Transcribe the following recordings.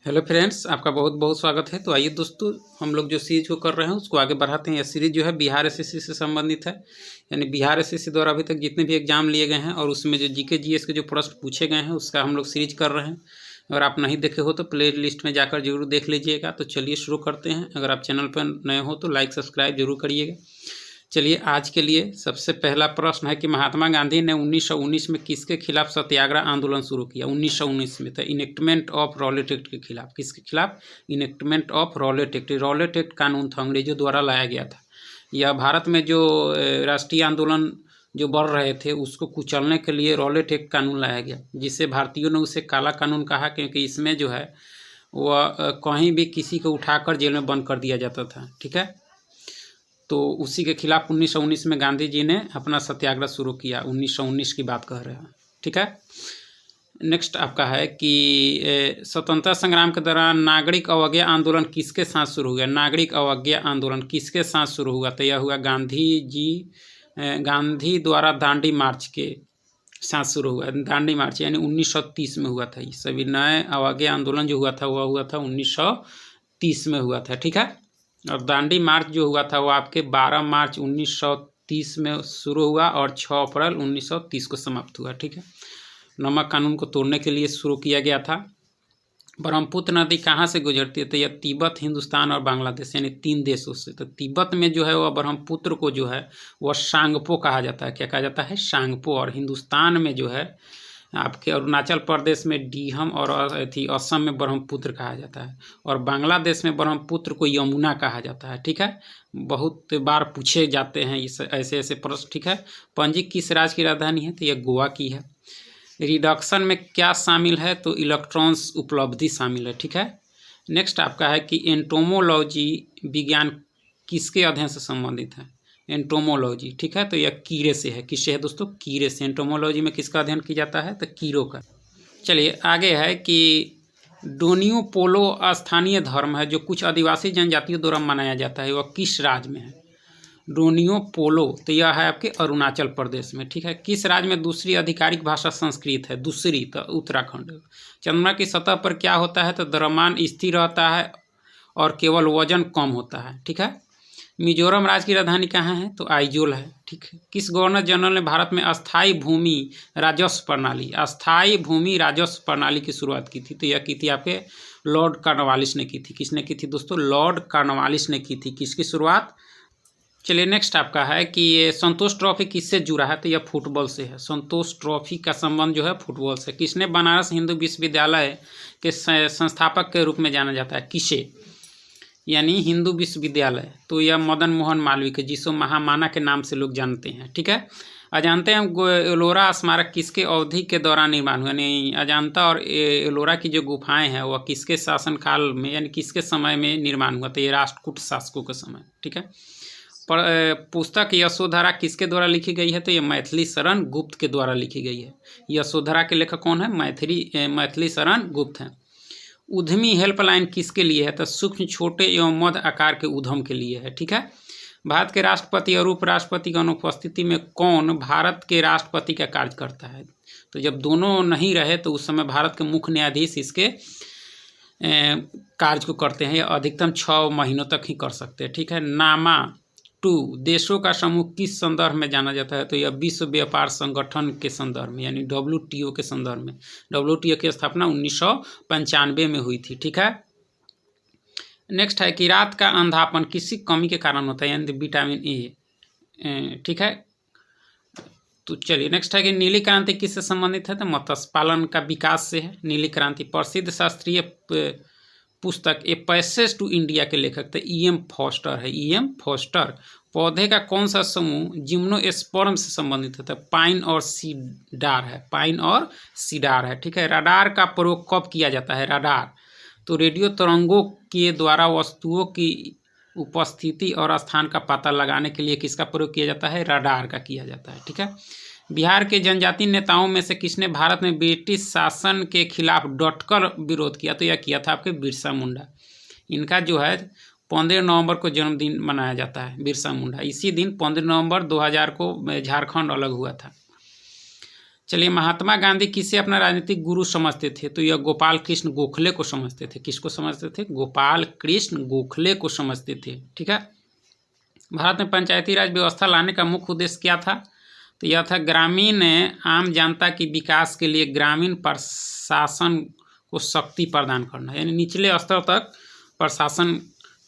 Hello friends, आपका बहुत बहुत स्वागत है। तो आइए दोस्तों, हम लोग जो सीरीज को कर रहे हैं उसको आगे बढ़ाते हैं। यह सीरीज जो है बिहार एसएससी से संबंधित है। यानी बिहार एसएससी द्वारा अभी तक जितने भी एग्जाम लिए गए हैं और उसमें जो जीके जीएस के जो प्रश्न पूछे गए हैं उसका हम लोग सीरीज कर रहे हैं। अगर आप नहीं देखे हो तो प्ले लिस्ट में जाकर जरूर देख लीजिएगा। तो चलिए शुरू करते हैं। अगर आप चैनल पर नए हो तो लाइक सब्सक्राइब जरूर करिएगा। चलिए, आज के लिए सबसे पहला प्रश्न है कि महात्मा गांधी ने 1919 में किसके खिलाफ सत्याग्रह आंदोलन शुरू किया। 1919 में था इनेक्टमेंट ऑफ रॉलेट एक्ट के खिलाफ। किसके खिलाफ? Enactment of Rowlatt act. Rowlatt act कानून था, अंग्रेजों द्वारा लाया गया था। यह भारत में जो राष्ट्रीय आंदोलन जो बढ़ रहे थे उसको कुचलने के लिए रॉलेट एक्ट कानून लाया गया, जिसे भारतीयों ने उसे काला कानून कहा, क्योंकि इसमें जो है वह कहीं भी किसी को उठाकर जेल में बंद कर दिया जाता था। ठीक है, तो उसी के खिलाफ 1919 में गांधी जी ने अपना सत्याग्रह शुरू किया। 1919 की बात कह रहे हैं। ठीक है, नेक्स्ट आपका है कि स्वतंत्रता संग्राम के दौरान नागरिक अवज्ञा आंदोलन किसके साथ शुरू हुआ। नागरिक अवज्ञा आंदोलन किसके साथ शुरू हुआ? तो यह हुआ गांधी द्वारा दांडी मार्च के साथ शुरू हुआ। दांडी मार्च यानी 1930 में हुआ था। ये सभी नए अवज्ञा आंदोलन जो हुआ था वह हुआ था 1930 में हुआ था। ठीक है, और दांडी मार्च जो हुआ था वो आपके 12 मार्च 1930 में शुरू हुआ और 6 अप्रैल 1930 को समाप्त हुआ। ठीक है, नमक कानून को तोड़ने के लिए शुरू किया गया था। ब्रह्मपुत्र नदी कहाँ से गुजरती है? तो यह तिब्बत, हिंदुस्तान और बांग्लादेश यानी 3 देशों से। तो तिब्बत में जो है वह ब्रह्मपुत्र को जो है वह सांगपो कहा जाता है। क्या कहा जाता है? सांगपो। और हिंदुस्तान में जो है आपके अरुणाचल प्रदेश में डीहम और असम में ब्रह्मपुत्र कहा जाता है। और बांग्लादेश में ब्रह्मपुत्र को यमुना कहा जाता है। ठीक है, बहुत बार पूछे जाते हैं ऐसे ऐसे प्रश्न। ठीक है, पणजी किस राज्य की राजधानी है? तो यह गोवा की है। रिडक्शन में क्या शामिल है? तो इलेक्ट्रॉन्स उपलब्धि शामिल है। ठीक है, नेक्स्ट आपका है कि एंटोमोलॉजी विज्ञान किसके अध्ययन से संबंधित है? एंटोमोलॉजी। ठीक है, तो यह कीड़े से है। किससे है दोस्तों? कीड़े से। एंटोमोलॉजी में किसका अध्ययन किया जाता है? तो कीड़ों का। चलिए आगे है कि डोनियो पोलो स्थानीय धर्म है जो कुछ आदिवासी जनजातियों द्वारा मनाया जाता है, वह किस राज्य में है? डोनियो पोलो, तो यह है आपके अरुणाचल प्रदेश में। ठीक है, किस राज्य में दूसरी आधिकारिक भाषा संस्कृत है? दूसरी, तो उत्तराखंड। चंद्रमा की सतह पर क्या होता है? तो द्रव्यमान स्थिर रहता है और केवल वजन कम होता है। ठीक है, मिजोरम राज्य की राजधानी कहाँ है? तो आइजोल है। ठीक है, किस गवर्नर जनरल ने भारत में अस्थाई भूमि राजस्व प्रणाली की शुरुआत की थी? तो यह की थी आपके लॉर्ड कॉर्नवालिस ने की थी। किसने की थी दोस्तों? लॉर्ड कॉर्नवालिस ने की थी। किसकी शुरुआत? चलिए नेक्स्ट आपका है कि ये संतोष ट्रॉफी किससे जुड़ा है? तो यह फुटबॉल से है। संतोष ट्रॉफी का संबंध जो है फुटबॉल से। किसने बनारस हिंदू विश्वविद्यालय के संस्थापक के रूप में जाना जाता है? किसे? यानी हिंदू विश्वविद्यालय। तो यह मदन मोहन मालवीय के, जिसको महामाना के नाम से लोग जानते हैं। ठीक है, अजंता एवं एलोरा स्मारक किसके अवधि के दौरान निर्माण हुआ? यानी अजंता और एलोरा की जो गुफाएं हैं वह किसके शासनकाल में यानी किसके समय में निर्माण हुआ? तो ये राष्ट्रकूट शासकों के समय। ठीक है, पुस्तक यशोधरा किसके द्वारा लिखी गई है? तो ये मैथिली शरण गुप्त के द्वारा लिखी गई है। यशोधरा के लेखक कौन है? मैथिली शरण गुप्त हैं। उद्यमी हेल्पलाइन किसके लिए है? तो सूक्ष्म, छोटे एवं मध्य आकार के उद्यम के लिए है। ठीक है, भारत के राष्ट्रपति और उपराष्ट्रपति की अनुपस्थिति में कौन भारत के राष्ट्रपति का कार्य करता है? तो जब दोनों नहीं रहे तो उस समय भारत के मुख्य न्यायाधीश इसके कार्य को करते हैं। अधिकतम 6 महीनों तक ही कर सकते हैं। ठीक है, नामा 2 देशों का समूह किस संदर्भ में जाना जाता है? तो यह विश्व व्यापार संगठन के संदर्भ में यानी WTO के संदर्भ में। WTO की स्थापना 1995 में हुई थी। ठीक है, नेक्स्ट है कि रात का अंधापन किसी कमी के कारण होता है? यानी विटामिन ए। ठीक है, तो चलिए नेक्स्ट है कि नीली क्रांति किससे संबंधित है? तो मत्स्य पालन का विकास से है नीली क्रांति। प्रसिद्ध शास्त्रीय पुस्तक ए पैसेज टू इंडिया के लेखक थे EM फॉस्टर है। EM foster. पौधे का कौन सा समूह जिम्नोस्पर्म से संबंधित है? तो पाइन और सीडार है। पाइन और सीडार है। ठीक है, रडार का प्रयोग कब किया जाता है? रडार तो रेडियो तरंगों के द्वारा वस्तुओं की उपस्थिति और स्थान का पता लगाने के लिए किसका प्रयोग किया जाता है? रडार का किया जाता है। ठीक है, बिहार के जनजातीय नेताओं में से किसने भारत में ब्रिटिश शासन के खिलाफ डटकर विरोध किया? तो यह किया था आपके बिरसा मुंडा। इनका जो है 15 नवंबर को जन्मदिन मनाया जाता है, बिरसा मुंडा। इसी दिन 15 नवंबर 2000 को झारखंड अलग हुआ था। चलिए, महात्मा गांधी किसे अपना राजनीतिक गुरु समझते थे? तो यह गोपाल कृष्ण गोखले को समझते थे। किसको समझते थे? गोपाल कृष्ण गोखले को समझते थे। ठीक है। भारत में पंचायती राज व्यवस्था लाने का मुख्य उद्देश्य क्या था? तो यह था ग्रामीण आम जनता के विकास के लिए ग्रामीण प्रशासन को शक्ति प्रदान करना, यानी निचले स्तर तक प्रशासन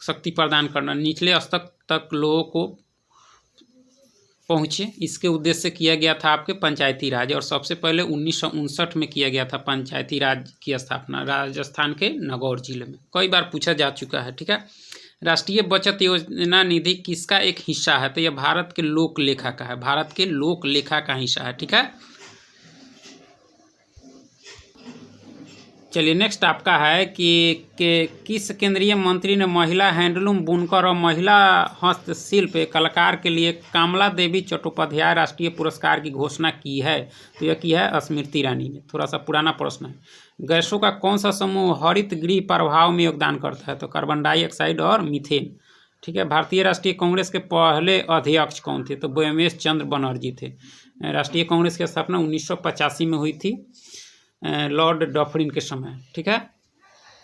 शक्ति प्रदान करना, निचले स्तर तक लोगों को पहुँचे, इसके उद्देश्य से किया गया था आपके पंचायती राज। और सबसे पहले 1959 में किया गया था पंचायती राज की स्थापना राजस्थान के नागौर जिले में। कई बार पूछा जा चुका है। ठीक है। राष्ट्रीय बचत योजना निधि किसका एक हिस्सा है? तो यह भारत के लोक लेखा का है, भारत के लोक लेखा का हिस्सा है। ठीक है। चलिए, नेक्स्ट आपका है कि किस केंद्रीय मंत्री ने महिला हैंडलूम बुनकर और महिला हस्तशिल्प कलाकार के लिए कमला देवी चट्टोपाध्याय राष्ट्रीय पुरस्कार की घोषणा की है? तो यह की है स्मृति ईरानी ने। थोड़ा सा पुराना प्रश्न है। गैसों का कौन सा समूह हरित गृह प्रभाव में योगदान करता है? तो कार्बन डाइऑक्साइड और मीथेन। ठीक है। भारतीय राष्ट्रीय कांग्रेस के पहले अध्यक्ष कौन थे? तो व्योमेश चंद्र बनर्जी थे। राष्ट्रीय कांग्रेस की स्थापना 1985 में हुई थी, लॉर्ड डफरिन के समय। ठीक है।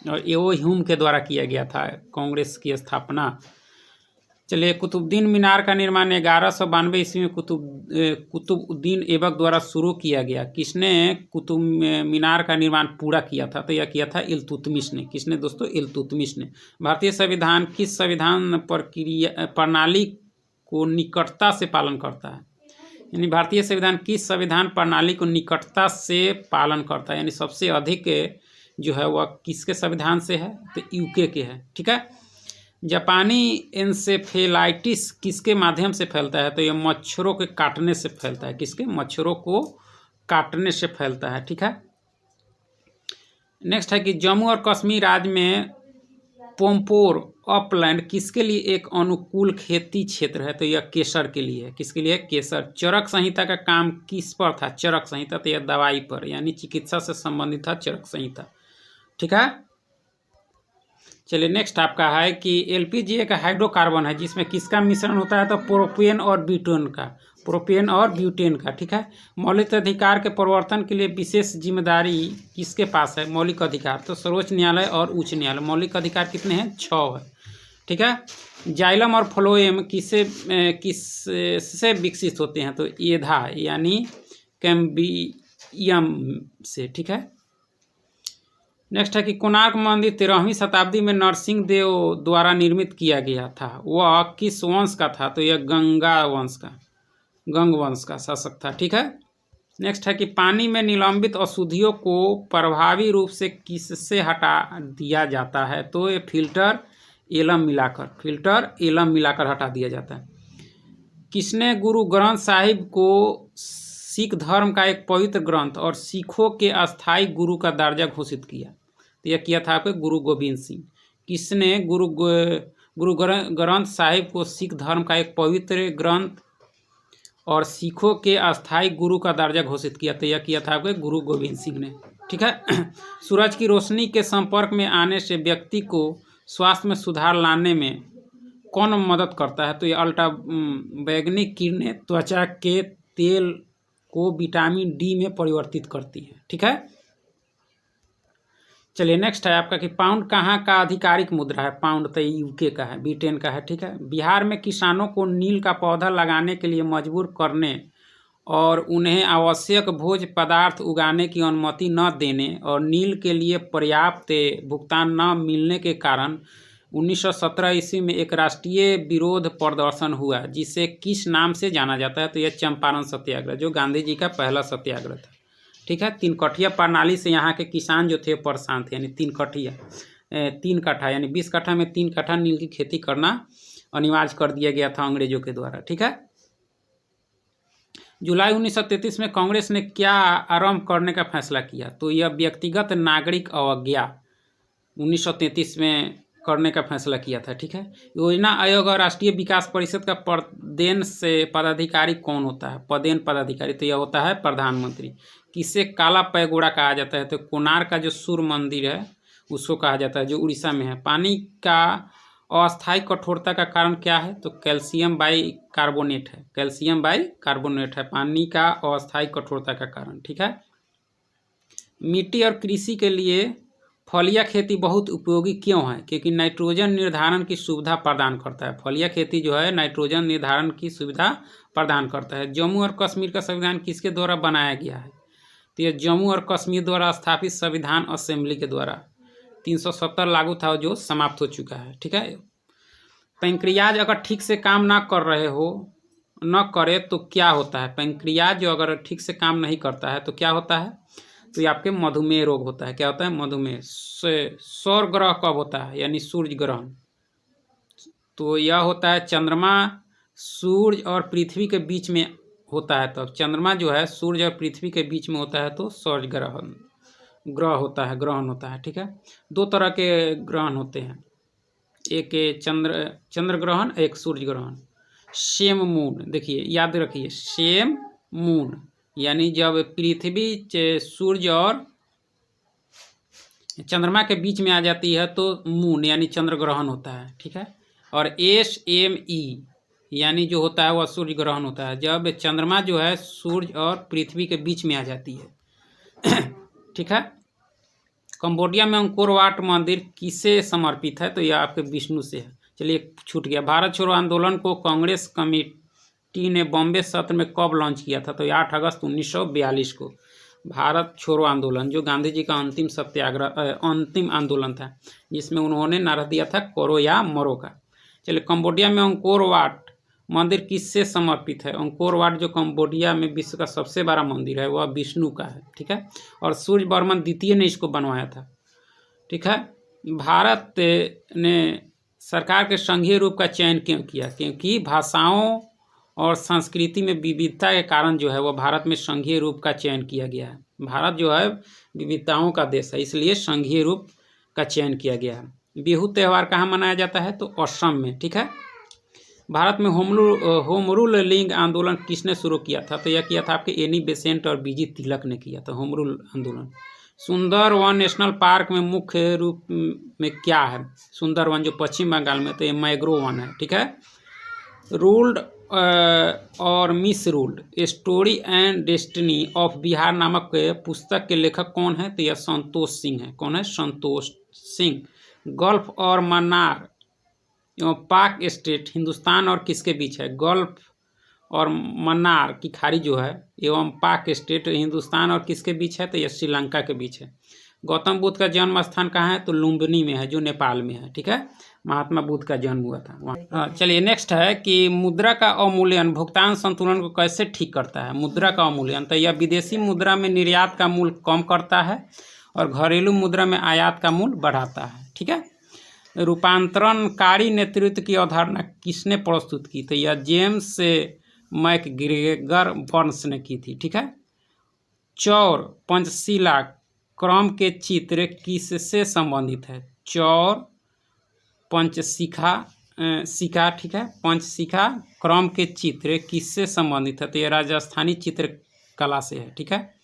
और एओ ह्यूम के द्वारा किया गया था कांग्रेस की स्थापना। चलिए, कुतुबुद्दीन मीनार का निर्माण 1192 ईस्वी में कुतुबुद्दीन ऐबक द्वारा शुरू किया गया। किसने कुतुब मीनार का निर्माण पूरा किया था? तो यह किया था इल्तुतमिश ने। किसने दोस्तों? इल्तुतमिश ने। भारतीय संविधान किस संविधान प्रणाली को निकटता से पालन करता है? यानी भारतीय संविधान किस संविधान प्रणाली को निकटता से पालन करता है, यानी सबसे अधिक जो है वह किसके संविधान से है? तो यूके के है। ठीक है। जापानी एन्सेफेलाइटिस किसके माध्यम से फैलता है? तो यह मच्छरों के काटने से फैलता है। किसके? मच्छरों को काटने से फैलता है। ठीक है। नेक्स्ट है कि जम्मू और कश्मीर राज्य में पोम्पोर अपलैंड किसके लिए एक अनुकूल खेती क्षेत्र है? तो यह केसर के लिए है। किसके लिए? केसर। चरक संहिता का काम किस पर था? चरक संहिता तो यह दवाई पर, यानी चिकित्सा से संबंधित था चरक संहिता। ठीक है। चलिए, नेक्स्ट आपका है कि एलपीजी एक हाइड्रोकार्बन है जिसमें किसका मिश्रण होता है? तो प्रोपेन और ब्यूटेन का, प्रोपेन और ब्यूटेन का। ठीक है। मौलिक अधिकार के प्रवर्तन के लिए विशेष जिम्मेदारी किसके पास है? मौलिक अधिकार तो सर्वोच्च न्यायालय और उच्च न्यायालय। मौलिक अधिकार कितने हैं? 6 है। ठीक है। जाइलम और फ्लोएम किससे विकसित होते हैं? तो एधा यानी कैम्बियम से। ठीक है। नेक्स्ट है कि कोणार्क मंदिर 13वीं शताब्दी में नरसिंह देव द्वारा निर्मित किया गया था। वह किस वंश का था? तो यह गंग वंश का शासक था। ठीक है। नेक्स्ट है कि पानी में निलंबित अशुद्धियों को प्रभावी रूप से किससे हटा दिया जाता है? तो ये फिल्टर एलम मिलाकर हटा दिया जाता है। किसने गुरु ग्रंथ साहिब को सिख धर्म का एक पवित्र ग्रंथ और सिखों के अस्थायी गुरु का दर्जा घोषित किया? तो यह किया था आपके गुरु गोविंद सिंह। किसने गुरु ग्रंथ साहिब को सिख धर्म का एक पवित्र ग्रंथ और सिखों के अस्थायी गुरु का दर्जा घोषित किया? तो यह किया था आपके गुरु गोविंद सिंह ने। ठीक है। सूरज की रोशनी के संपर्क में आने से व्यक्ति को स्वास्थ्य में सुधार लाने में कौन मदद करता है? तो यह अल्ट्रा बैगनी किरणें त्वचा के तेल को विटामिन डी में परिवर्तित करती है। ठीक है। चलिए, नेक्स्ट है आपका कि पाउंड कहाँ का आधिकारिक मुद्रा है? पाउंड तो यूके का है, ब्रिटेन का है। ठीक है। बिहार में किसानों को नील का पौधा लगाने के लिए मजबूर करने और उन्हें आवश्यक भोज्य पदार्थ उगाने की अनुमति न देने और नील के लिए पर्याप्त भुगतान न मिलने के कारण 1917 ईस्वी में एक राष्ट्रीय विरोध प्रदर्शन हुआ, जिसे किस नाम से जाना जाता है? तो यह चंपारण सत्याग्रह, जो गांधी जी का पहला सत्याग्रह था। ठीक है। 3 कठिया प्रणाली से यहाँ के किसान जो थे परेशान थे, यानी 3 कट्ठा यानी 20 कट्ठा में 3 कट्ठा नील की खेती करना अनिवार्य कर दिया गया था अंग्रेजों के द्वारा। ठीक है। जुलाई 1933 में कांग्रेस ने क्या आरंभ करने का फैसला किया? तो यह व्यक्तिगत नागरिक अवज्ञा 1933 में करने का फैसला किया था। ठीक है। योजना आयोग और राष्ट्रीय विकास परिषद का पदेन से पदाधिकारी कौन होता है? पदेन पदाधिकारी तो यह होता है प्रधानमंत्री। किसे काला पैगोड़ा कहा जाता है? तो कोणार्क का जो सूर्य मंदिर है उसको कहा जाता है, जो उड़ीसा में है। पानी का अस्थायी कठोरता का कारण क्या है? तो कैल्शियम बाई कार्बोनेट है। कैल्शियम बाई कार्बोनेट है पानी का अस्थायी कठोरता का कारण। ठीक है। मिट्टी और कृषि के लिए फलिया खेती बहुत उपयोगी क्यों है? क्योंकि नाइट्रोजन निर्धारण की सुविधा प्रदान करता है। फलिया खेती जो है नाइट्रोजन निर्धारण की सुविधा प्रदान करता है। जम्मू और कश्मीर का संविधान किसके द्वारा बनाया गया है? तो यह जम्मू और कश्मीर द्वारा स्थापित संविधान असेंबली के द्वारा 370 लागू था जो समाप्त हो चुका है। ठीक है। पैंक्रियाज अगर ठीक से काम ना कर रहे हो न करे तो क्या होता है? पैंक्रियाज जो अगर ठीक से काम नहीं करता है तो क्या होता है? तो ये आपके मधुमेह रोग होता है। क्या होता है? मधुमेह। सौर ग्रह कब होता है? यानी सूर्य ग्रहण। तो यह होता है चंद्रमा सूर्य और पृथ्वी के बीच में होता है। तब चंद्रमा जो है सूर्य और पृथ्वी के बीच में होता है तो सौर ग्रह होता है, ग्रहण होता है। ठीक है। दो तरह के ग्रहण होते हैं, एक चंद्र ग्रहण, एक सूर्य ग्रहण। सेम मून, देखिए याद रखिए, सेम मून यानी जब पृथ्वी सूर्य और चंद्रमा के बीच में आ जाती है तो मून यानी चंद्र ग्रहण होता है। ठीक है। और SME यानी जो होता है वह सूर्य ग्रहण होता है जब चंद्रमा जो है सूर्य और पृथ्वी के बीच में आ जाती है। ठीक है। कंबोडिया में अंकोर वाट मंदिर किसे समर्पित है? तो यह आपके विष्णु से है। चलिए छूट गया। भारत छोड़ो आंदोलन को कांग्रेस कमेटी ने बॉम्बे सत्र में कब लॉन्च किया था? तो 8 अगस्त 1942 को। भारत छोड़ो आंदोलन जो गांधी जी का अंतिम सत्याग्रह अंतिम आंदोलन था जिसमें उन्होंने नारा दिया था करो या मरो का। चलिए कंबोडिया में अंकोर वाट मंदिर किससे समर्पित है? अंकोर वाट जो कंबोडिया में विश्व का सबसे बड़ा मंदिर है वह विष्णु का है। ठीक है। और सूर्य वर्मन द्वितीय ने इसको बनवाया था। ठीक है। भारत ने सरकार के संघीय रूप का चयन क्यों किया? क्योंकि भाषाओं और संस्कृति में विविधता के कारण जो है वह भारत में संघीय रूप का चयन किया गया है। भारत जो है विविधताओं का देश है इसलिए संघीय रूप का चयन किया गया है। बिहू त्यौहार कहाँ मनाया जाता है? तो असम में। ठीक है। भारत में होम रूल लिंग आंदोलन किसने शुरू किया था? तो यह किया था आपके एनी बेसेंट और बीजी तिलक ने किया था होम रूल आंदोलन। सुंदरवन नेशनल पार्क में मुख्य रूप में क्या है? सुंदरवन जो पश्चिम बंगाल में, तो ये मैग्रोव वन है। ठीक है। रूल्ड और miss ruled story and destiny of Bihar नामक पुस्तक के लेखक कौन है? तो यह संतोष सिंह है। कौन है? संतोष सिंह। गल्फ और मन्नार एवं पाक स्टेट हिंदुस्तान और किसके बीच है? गल्फ और मन्नार की खाड़ी जो है एवं पाक स्टेट हिंदुस्तान और किसके बीच है? तो यह श्रीलंका के बीच है। गौतम बुद्ध का जन्म स्थान कहाँ है? तो लुम्बिनी में है जो नेपाल में है। ठीक है। महात्मा बुद्ध का जन्म हुआ था वहाँ। चलिए नेक्स्ट है कि मुद्रा का अवमूल्यन भुगतान संतुलन को कैसे ठीक करता है? मुद्रा का अवमूल्यन तो यह विदेशी मुद्रा में निर्यात का मूल्य कम करता है और घरेलू मुद्रा में आयात का मूल्य बढ़ाता है। ठीक है। रूपांतरणकारी नेतृत्व की अवधारणा किसने प्रस्तुत की? तो यह जेम्स मैकग्रेगर बर्न्स ने की थी। ठीक है। चौर पंचशिला क्रम के चित्र किससे संबंधित है? चौर पंचशिखा शिखा। ठीक है। पंचशिखा क्रम के चित्र किससे संबंधित है? तो यह राजस्थानी चित्रकला से है। ठीक है।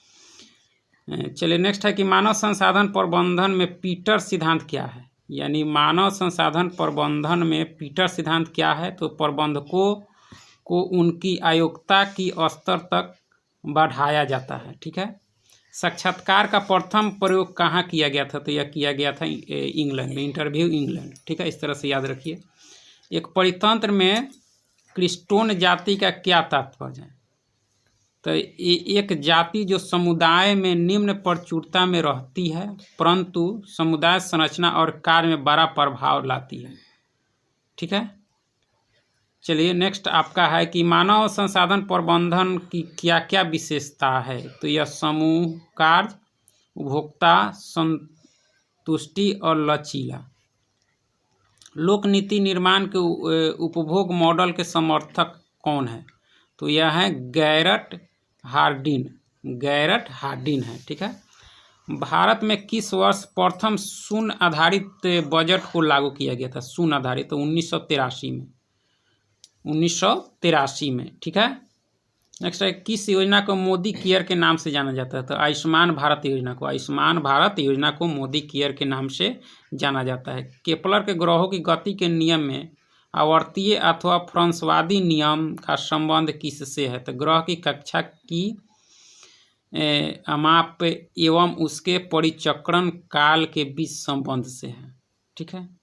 चलिए नेक्स्ट है कि मानव संसाधन प्रबंधन में पीटर सिद्धांत क्या है? यानी मानव संसाधन प्रबंधन में पीटर सिद्धांत क्या है? तो प्रबंधकों को उनकी आयोग्यता की स्तर तक बढ़ाया जाता है। ठीक है। साक्षात्कार का प्रथम प्रयोग कहाँ किया गया था? तो यह किया गया था इंग्लैंड, इंटरव्यू इंग्लैंड। ठीक है। इस तरह से याद रखिए। एक परितंत्र में क्रिस्टोन जाति का क्या तात्पर्य है? तो एक जाति जो समुदाय में निम्न प्रचुरता में रहती है परंतु समुदाय संरचना और कार्य में बड़ा प्रभाव लाती है। ठीक है। चलिए नेक्स्ट आपका है कि मानव संसाधन प्रबंधन की क्या क्या विशेषता है? तो यह समूह कार्य, उपभोक्ता संतुष्टि और लचीला। लोक नीति निर्माण के उपभोग मॉडल के समर्थक कौन है? तो यह है गैरट हार्डिन है। ठीक है। भारत में किस वर्ष प्रथम शून्य आधारित बजट को लागू किया गया था? शून्य आधारित तो 1983 में। ठीक है। नेक्स्ट है, किस योजना को मोदी केयर के नाम से जाना जाता है? तो आयुष्मान भारत योजना को मोदी केयर के नाम से जाना जाता है। केपलर के ग्रहों की गति के नियम में आवर्तीय अथवा फ्रांसवादी नियम का संबंध किससे है? तो ग्रह की कक्षा की अमाप एवं उसके परिचक्रण काल के बीच संबंध से है। ठीक है।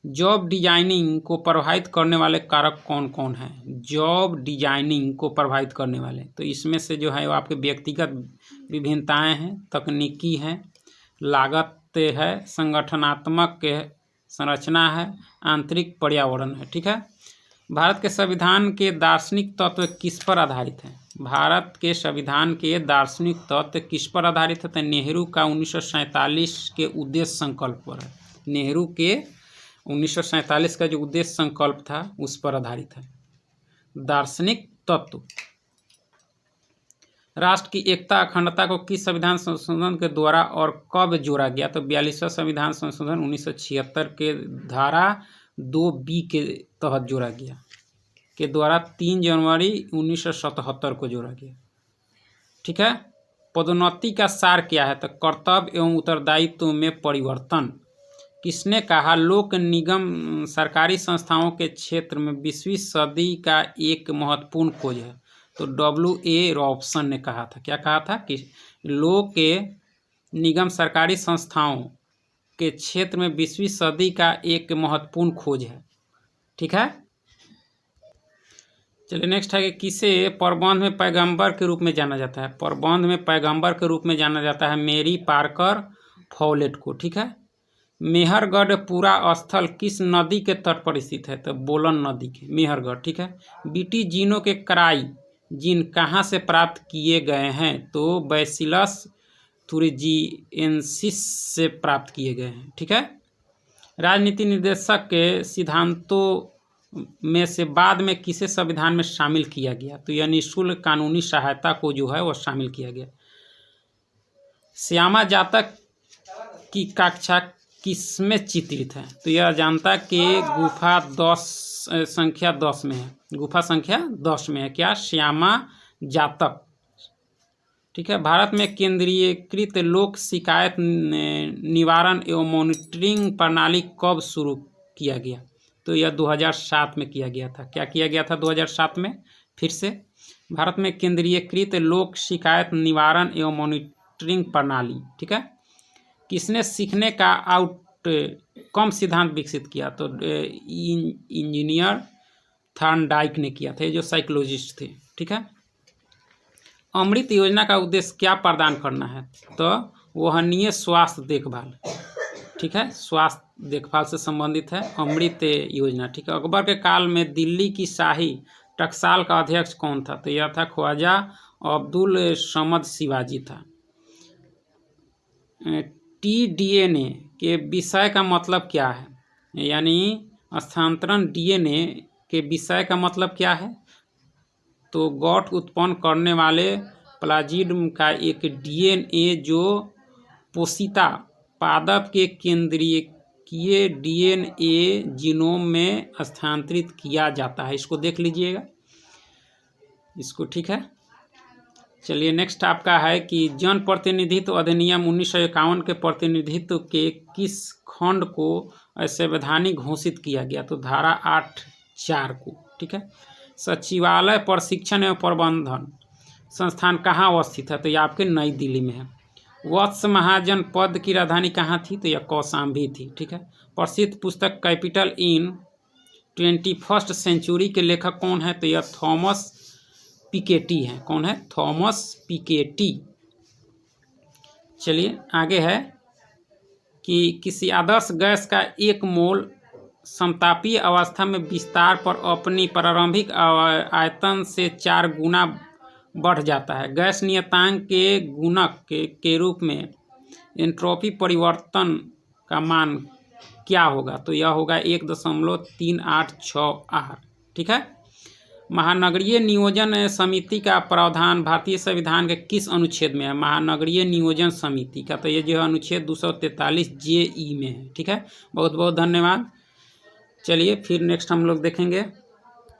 जॉब डिजाइनिंग को प्रभावित करने वाले कारक कौन कौन हैं? जॉब डिजाइनिंग को प्रभावित करने वाले, तो इसमें से जो है वो आपके व्यक्तिगत विभिन्नताएं हैं, तकनीकी हैं, लागत है, संगठनात्मक संरचना है, आंतरिक पर्यावरण है। ठीक है। भारत के संविधान के दार्शनिक तत्व किस पर आधारित हैं? भारत के संविधान के दार्शनिक तत्व किस पर आधारित है? तो नेहरू का 1947 के उद्देश्य संकल्प पर है। नेहरू के 1947 का जो उद्देश्य संकल्प था उस पर आधारित है। दार्शनिक तत्व। राष्ट्र की एकता अखंडता को किस संविधान संशोधन के द्वारा और कब जोड़ा गया? तो 42वां संविधान संशोधन 1976 के धारा 2B के तहत जोड़ा गया, के द्वारा 3 जनवरी 1977 को जोड़ा गया। ठीक है। पदोन्नति का सार क्या है? तो कर्तव्य एवं उत्तरदायित्व में परिवर्तन। किसने कहा लोक निगम सरकारी संस्थाओं के क्षेत्र में 20वीं सदी का एक महत्वपूर्ण खोज है? तो W.A. रॉबसन ने कहा था। क्या कहा था? कि लोक निगम सरकारी संस्थाओं के क्षेत्र में 20वीं सदी का एक महत्वपूर्ण खोज है। ठीक है। चलिए नेक्स्ट है कि किसे प्रबंध में पैगंबर के रूप में जाना जाता है? प्रबंध में पैगंबर के रूप में जाना जाता है मेरी पार्कर फॉलेट को। ठीक है। मेहरगढ़ पूरा स्थल किस नदी के तट पर स्थित है? तो बोलन नदी के मेहरगढ़। ठीक है। बीटी जीनों के कराई जीन कहाँ से प्राप्त किए गए हैं? तो बैसिलस thuringiensis से प्राप्त किए गए हैं। ठीक है। राजनीति निर्देशक के सिद्धांतों में से बाद में किसे संविधान में शामिल किया गया? तो यह निःशुल्क कानूनी सहायता को जो है वह शामिल किया गया। श्यामा जातक की कक्षा किसमें चित्रित है? तो यह जानता कि गुफा संख्या 10 में है। गुफा संख्या 10 में है क्या? श्यामा जातक। ठीक है। भारत में केंद्रीयकृत लोक शिकायत निवारण एवं मॉनिटरिंग प्रणाली कब शुरू किया गया? तो यह 2007 में किया गया था। क्या किया गया था 2007 में? फिर से, भारत में केंद्रीयकृत लोक शिकायत निवारण एवं मॉनिटरिंग प्रणाली। ठीक है। किसने सीखने का आउटकम सिद्धांत विकसित किया? तो इंजीनियर थॉर्नडाइक ने किया था, जो साइकोलॉजिस्ट थे। ठीक है। अमृत योजना का उद्देश्य क्या प्रदान करना है? तो वहनीय स्वास्थ्य देखभाल। ठीक है। स्वास्थ्य देखभाल से संबंधित है अमृत योजना। ठीक है। अकबर के काल में दिल्ली की शाही टकसाल का अध्यक्ष कौन था? तो यह था ख्वाजा अब्दुल समद शिवाजी था। TDNA के विषय का मतलब क्या है? यानी स्थानांतरण DNA के विषय का मतलब क्या है? तो गॉट उत्पन्न करने वाले प्लाज्मिड का एक DNA जो पोषिता पादप के केंद्रीय DNA जीनोम में स्थानांतरित किया जाता है। इसको देख लीजिएगा इसको। ठीक है। चलिए नेक्स्ट आपका है कि जन प्रतिनिधित्व अधिनियम 1951 के प्रतिनिधित्व के किस खंड को असंवैधानिक घोषित किया गया? तो धारा 8(4) को। ठीक है। सचिवालय प्रशिक्षण एवं प्रबंधन संस्थान कहाँ अवस्थित है? तो ये आपके नई दिल्ली में है। वत्स महाजन पद की राजधानी कहाँ थी? तो यह कौशाम्बी थी। ठीक है। प्रसिद्ध पुस्तक कैपिटल इन 21st सेंचुरी के लेखक कौन है? तो यह थॉमस पिकेटी है। कौन है? Thomas Piketty. चलिए आगे है कि किसी आदर्श गैस का 1 मोल समतापीय अवस्था में विस्तार पर अपनी प्रारंभिक आयतन से 4 गुना बढ़ जाता है। गैस नियतांक के गुणक के रूप में एंट्रोपी परिवर्तन का मान क्या होगा? तो यह होगा 1.386R। ठीक है। महानगरीय नियोजन समिति का प्रावधान भारतीय संविधान के किस अनुच्छेद में है? महानगरीय नियोजन समिति का तो ये जो है अनुच्छेद 243 JE में है। ठीक है। बहुत बहुत धन्यवाद। चलिए फिर नेक्स्ट हम लोग देखेंगे।